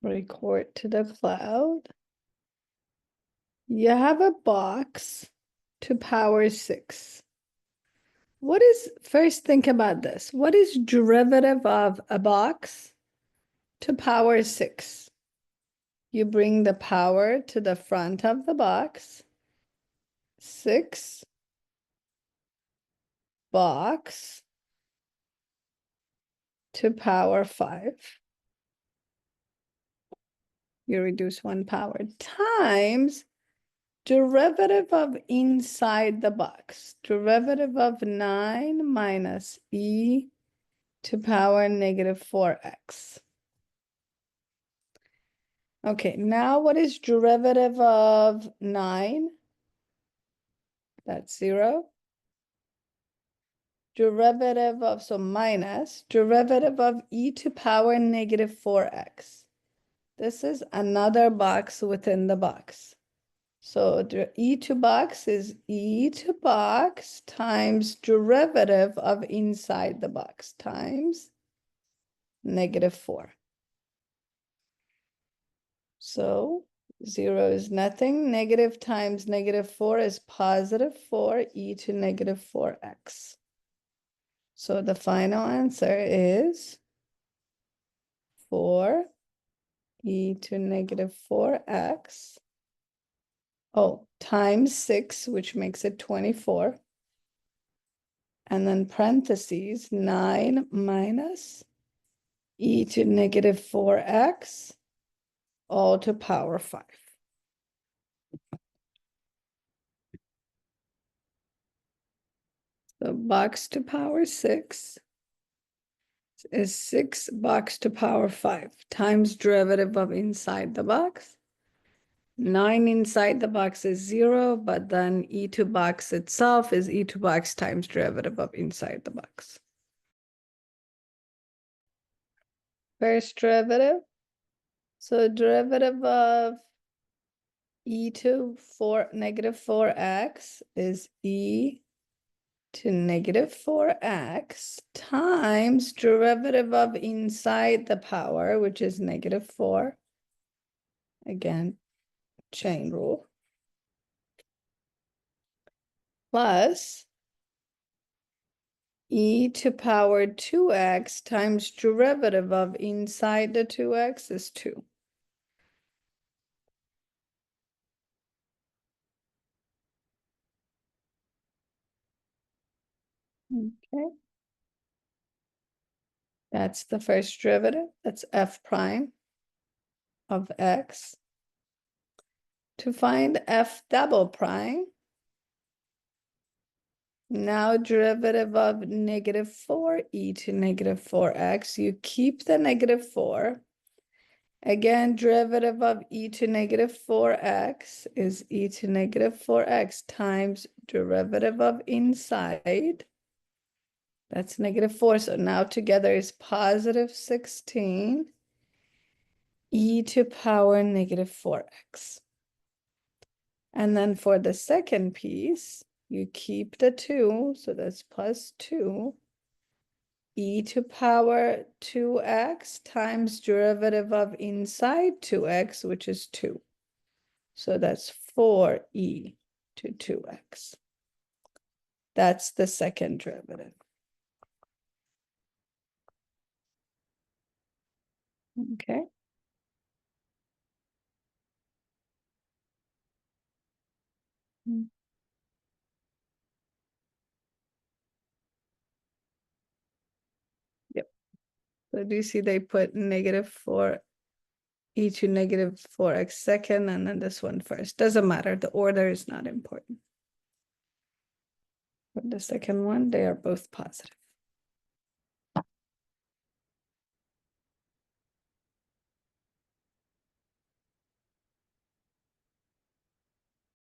Record to the cloud. You have a box to power 6. First think about this. What is derivative of a box to power 6? You bring the power to the front of the box. 6 box to power 5. You reduce one power times derivative of inside the box. Derivative of 9 minus e to power negative 4x. Okay, now what is derivative of 9? That's 0. Derivative of, so minus, derivative of e to power negative 4x. This is another box within the box. So e to box is e to box times derivative of inside the box times negative 4. So 0 is nothing. Negative times negative 4 is positive 4 e to negative 4x. So the final answer is 4 e to negative 4x. Oh, times 6, which makes it 24. And then parentheses, 9 minus e to negative 4x, all to power 5. So box to power 6 is 6 box to power 5 times derivative of inside the box. 9 inside the box is 0, but then e to box itself is e to box times derivative of inside the box. First derivative. So derivative of e to negative 4x is e to negative 4x times derivative of inside the power, which is negative 4. Again, chain rule. Plus e to power 2x times derivative of inside the 2x is 2. Okay. That's the first derivative. That's f prime of x. To find f double prime, now derivative of negative 4 e to negative 4x, you keep the negative 4. Again, derivative of e to negative 4x is e to negative 4x times derivative of inside. That's negative 4, so now together is positive 16 e to power negative 4x. And then for the second piece, you keep the 2, so that's plus 2 e to power 2x times derivative of inside 2x, which is 2. So that's 4e to 2x. That's the second derivative. Okay. Yep. So do you see they put negative 4 e to negative 4x second, and then this one first. Doesn't matter. The order is not important. For the second one, they are both positive.